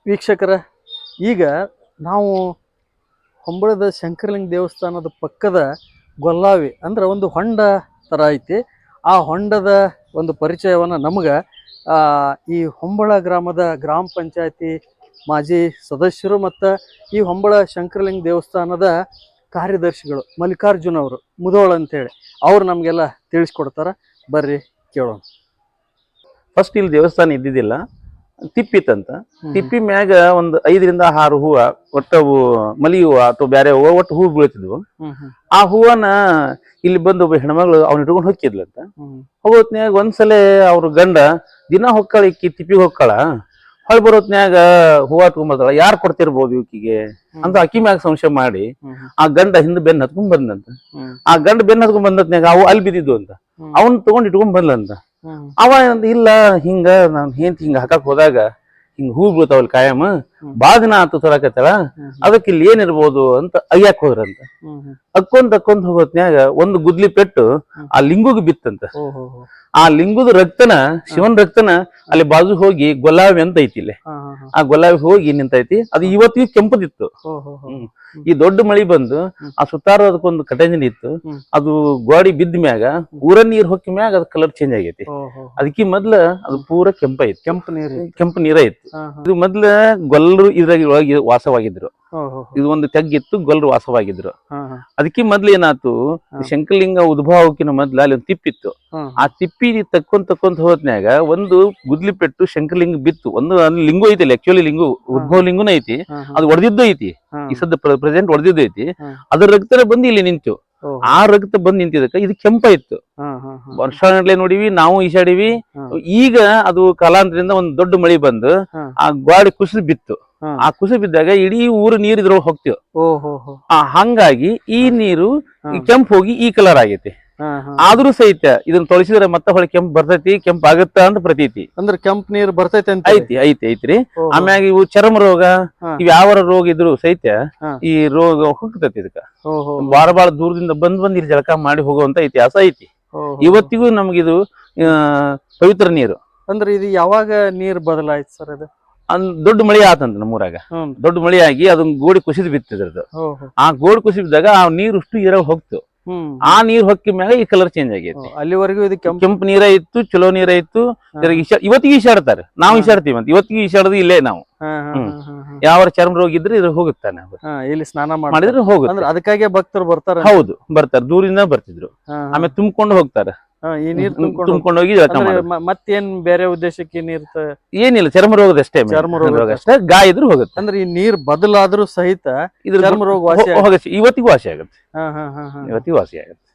ವೀಕ್ಷಕರ, ಈಗ ನಾವು ಹೊಂಬಳದ ಶಂಕರಲಿಂಗ ದೇವಸ್ಥಾನದ ಪಕ್ಕದ ಗೊಲ್ಲಾವಿ ಅಂದ್ರೆ ಒಂದು ಹೊಂಡ ಥರ ಐತಿ. ಆ ಹೊಂಡದ ಒಂದು ಪರಿಚಯವನ್ನು ನಮಗೆ ಈ ಹೊಂಬಳ ಗ್ರಾಮದ ಗ್ರಾಮ ಪಂಚಾಯತಿ ಮಾಜಿ ಸದಸ್ಯರು ಮತ್ತು ಈ ಹೊಂಬಳ ಶಂಕರಲಿಂಗ ದೇವಸ್ಥಾನದ ಕಾರ್ಯದರ್ಶಿಗಳು ಮಲ್ಲಿಕಾರ್ಜುನ್ ಅವರು ಮುಧೋಳ ಅಂತೇಳಿ ಅವ್ರು ನಮಗೆಲ್ಲ ತಿಳಿಸ್ಕೊಡ್ತಾರೆ. ಬರ್ರಿ ಕೇಳೋಣ. ಫಸ್ಟ್ ಇಲ್ಲಿ ದೇವಸ್ಥಾನ ಇದ್ದಿದ್ದಿಲ್ಲ, ತಿಪ್ಪಿತ್ತಂತ. ತಿಪ್ಪಿ ಮ್ಯಾಗ ಒಂದು 5 ರಿಂದ 6 ಹೂವ, ಒಟ್ಟವು ಮಲಿ ಹೂವ ಅಥವಾ ಬೇರೆ ಹೂವ, ಒಟ್ಟು ಹೂ ಬೀಳ್ತಿದ್ವು. ಆ ಹೂವನ ಇಲ್ಲಿ ಬಂದು ಒಬ್ಬ ಹೆಣ್ಮಗಳು ಅವ್ನ ಇಟ್ಕೊಂಡು ಹೊಕ್ಕಿದ್ಲಂತ. ಹೋಗೋತ್ನ್ಯಾಗ ಒಂದ್ಸಲ ಅವ್ರ ಗಂಡ ದಿನ ಹೊಕ್ಕಳ, ಇಕ್ಕಿ ತಿಪ್ಪಿಗೆ ಹೊಕ್ಕಳ, ಹೊಳ್ ಬರೋತ್ನ್ಯಾಗ ಹೂವ ತಗೊಂಬರ್ತಾಳ, ಯಾರು ಕೊಡ್ತಿರ್ಬೋದು ಈಕಿಗೆ ಅಂತ ಅಕ್ಕಿ ಮ್ಯಾಗ ಸಂಶಯ ಮಾಡಿ ಆ ಗಂಡ ಹಿಂದ್ ಬೆನ್ನ ಹತ್ಕೊಂಡ್ ಬಂದಂತ. ಆ ಗಂಡ ಬೆನ್ನ ಹತ್ಕೊಂಡ್ ಬಂದತ್ನ್ಯಾಗ ಅವು ಅಲ್ಲಿ ಬಿದ್ದಿದ್ದು ಅಂತ ಅವನ್ ತಗೊಂಡ್ ಇಟ್ಕೊಂಡ್ ಬಂದ್ಲಂತ. ಅವ ಇಲ್ಲ, ಹಿಂಗ ನಾನ್ ಹಿಂಗ ಹಾಕಕ್ ಹೋದಾಗ ಹಿಂಗ ಹೂ ಬೀಳ್ತಾವಲ್ ಕಾಯಂ, ಬಾಳ ದಿನ ಆತು ತರಕತ್ತಳ, ಅದಕ್ಕೆ ಇಲ್ಲಿ ಏನಿರ್ಬೋದು ಅಂತ ಅಯ್ಯಾಕ್ ಹೋದ್ರಂತ. ಅಕ್ಕೊಂಡ್ ಹೋಗೋತ್ನ್ಯಾಗ ಒಂದು ಗುದ್ಲಿ ಪೆಟ್ಟು ಆ ಲಿಂಗುಗ್ ಬಿತ್ತಂತ. ಆ ಲಿಂಗುದ ರಕ್ತನ, ಶಿವನ್ ರಕ್ತನ ಅಲ್ಲಿ ಬಾಜು ಹೋಗಿ ಗೊಲ್ಲಾವಿ ಅಂತ ಐತಿ ಇಲ್ಲಿ, ಆ ಗೊಲ್ಲಾವಿ ಹೋಗಿ ನಿಂತೈತಿ. ಅದು ಇವತ್ತಿಗೂ ಕೆಂಪದಿತ್ತು. ಈ ದೊಡ್ಡ ಮಳಿ ಬಂದು ಆ ಸುತ್ತಾರ ಅದಕ್ಕೊಂದು ಕಟಂಜನಿ ಇತ್ತು, ಅದು ಗೋಡಿ ಬಿದ್ದ ಮ್ಯಾಗ ಊರ ನೀರ್ ಹೊಕ್ಕಿ ಮ್ಯಾಗ ಅದ್ ಕಲರ್ ಚೇಂಜ್ ಆಗೈತಿ. ಅದಕ್ಕೆ ಮೊದ್ಲ ಅದು ಪೂರ ಕೆಂಪ ಐತಿ, ಕೆಂಪು ನೀರ ಇತ್ತು. ಇದು ಮೊದ್ಲ ಗೊಲ್ಲರು ಇದ್ರಾಗ ಒಳಗೆ ವಾಸವಾಗಿದ್ರು. ಇದು ಒಂದು ತೆಗ್ಗಿತ್ತು, ಗೊಲ್ಲರು ವಾಸವಾಗಿದ್ರು. ಅದಕ್ಕೆ ಮೊದ್ಲು ಏನಾತು, ಶಂಕರಲಿಂಗ ಉದ್ಭವ ಆಗೋಕಿನ ಮೊದ್ಲ ಅಲ್ಲಿ ಒಂದು ತಿಪ್ಪಿತ್ತು. ಆ ತಿಪ್ಪಿ ತಕ್ಕೊಂತ ಹೋದ್ನ್ಯಾಗ ಒಂದು ಗುದ್ಲಿ ಪೆಟ್ಟು ಶಂಕರಲಿಂಗ ಬಿತ್ತು. ಒಂದು ಅಲ್ಲಿ ಲಿಂಗು ಐತಿ, ಆಕ್ಚುಲಿ ಲಿಂಗು ಉದ್ಭವ ಲಿಂಗುನ ಐತಿ, ಅದು ಒಡೆದಿದ್ದು ಐತಿ, ಈ ಸದ್ದ ಪ್ರೆಸೆಂಟ್ ಒಡೆದಿದ್ದು ಐತಿ. ಅದ್ರ ರಕ್ತನ ಬಂದು ಇಲ್ಲಿ ನಿಂತು, ಆ ರಕ್ತ ಬಂದ್ ನಿಂತಿದಕ್ಕ ಇದು ಕೆಂಪ ಇತ್ತು. ವರ್ಷಗಟ್ಲೆ ನೋಡಿವಿ, ನಾವು ಈಶಾಡಿವಿ. ಈಗ ಅದು ಕಾಲಾಂತರದಿಂದ ಒಂದ್ ದೊಡ್ಡ ಮಳಿ ಬಂದು ಆ ಗಾಡಿ ಕುಸಿದು ಬಿತ್ತು. ಆ ಕುಸಿದು ಬಿದ್ದಾಗ ಇಡೀ ಊರು ನೀರ್ ಇದ್ರೊಳಗೆ ಹೋಗ್ತೀವಿ. ಹಂಗಾಗಿ ಈ ನೀರು ಕೆಂಪು ಹೋಗಿ ಈ ಕಲರ್ ಆಗೈತಿ. ಆದ್ರೂ ಸಹಿತ ಇದನ್ನ ತೊಳಸಿದ್ರೆ ಮತ್ತೆ ಹೊಳೆ ಕೆಂಪ್ ಬರ್ತೈತಿ, ಕೆಂಪ್ ಆಗತ್ತ ಅಂತ ಪ್ರತೀತಿ. ಅಂದ್ರೆ ಕೆಂಪ್ ನೀರ್ ಬರ್ತೈತಿ ಅಂತ ಐತ್ರಿ. ಆಮ್ಯಾಗ ಇವು ಚರ್ಮ ರೋಗ, ಇವ್ ಯಾವ ರೋಗ ಇದ್ರು ಸಹಿತ ಈ ರೋಗ ಹೋಗ್ತೈತಿ. ಇದಕ್ಕ ಬಾಳ ದೂರದಿಂದ ಬಂದ್ ಇಲ್ಲಿ ಜಳಕ ಮಾಡಿ ಹೋಗುವಂತ ಇತಿಹಾಸ ಐತಿ. ಇವತ್ತಿಗೂ ನಮ್ಗಿದು ಪವಿತ್ರ ನೀರು. ಅಂದ್ರೆ ಇದು ಯಾವಾಗ ನೀರ್ ಬದಲಾಯ್ತು ಸರ್? ಅದು ದೊಡ್ಡ ಮಳಿ ಆತಂತ ನಮ್ಮೂರಾಗ. ದೊಡ್ಡ ಮಳಿ ಆಗಿ ಅದನ್ನ ಗೋಡಿ ಕುಸಿದು ಬಿತ್ತಿದ್ರದ್ದು. ಆ ಗೋಡಿ ಕುಸಿದ ಬಿದ್ದಾಗ ಆ ನೀರು ಅಷ್ಟು ಇರಾಗ ಹೋಗ್ತು. ಆ ನೀರ್ ಹೊಕ್ಕಿ ಮ್ಯಾಗ ಈ ಕಲರ್ ಚೇಂಜ್ ಆಗೈತಿ. ಅಲ್ಲಿವರೆಗೂ ಇದು ಕೆಂಪು ನೀರ ಇತ್ತು, ಚಲೋ ನೀರ ಇತ್ತು. ಇವತ್ತಿಗೂ ಈಶಾಡ್ತಾರೆ, ನಾವು ಈಶಾಡ್ತೀವಿ ಅಂತ. ಇವತ್ತಿಗೂ ಈಶಾಡೋದು ಇಲ್ಲೇ ನಾವು. ಯಾವ ಚರ್ಮ ರೋಗ ಇದ್ರೆ ಇದ್ರ ಹೋಗುತ್ತಾನೆ, ಇಲ್ಲಿ ಸ್ನಾನ ಮಾಡಿದ್ರೆ ಹೋಗುತ್ತೆ. ಅದಕ್ಕಾಗಿ ಭಕ್ತರು ಬರ್ತಾರೆ. ಹೌದು, ಬರ್ತಾರೆ, ದೂರಿಂದ ಬರ್ತಿದ್ರು. ಆಮೇಲೆ ತುಂಬಿಕೊಂಡು ಹೋಗ್ತಾರೆ. ಈ ನೀರ್ ತುಂಬಿಕೊಂಡು ಹೋಗಿ ಮತ್ತೇನ್ ಬೇರೆ ಉದ್ದೇಶಕ್ಕೆ ನೀರ್? ಏನಿಲ್ಲ, ಚರ್ಮ ರೋಗದ ಅಷ್ಟೇ. ಚರ್ಮ ರೋಗ ಅಷ್ಟೇ, ಗಾಯ ಇದ್ರು ಹೋಗುತ್ತೆ. ಅಂದ್ರೆ ಈ ನೀರ್ ಬದಲಾದ್ರೂ ಸಹಿತ ಇದ್ರ ಚರ್ಮ ರೋಗ ವಾಸಿ ಇವತ್ತಿಗೂ ವಾಸಿ ಆಗುತ್ತೆ. ಇವತ್ತಿಗೂ ವಾಸಿ ಆಗುತ್ತೆ.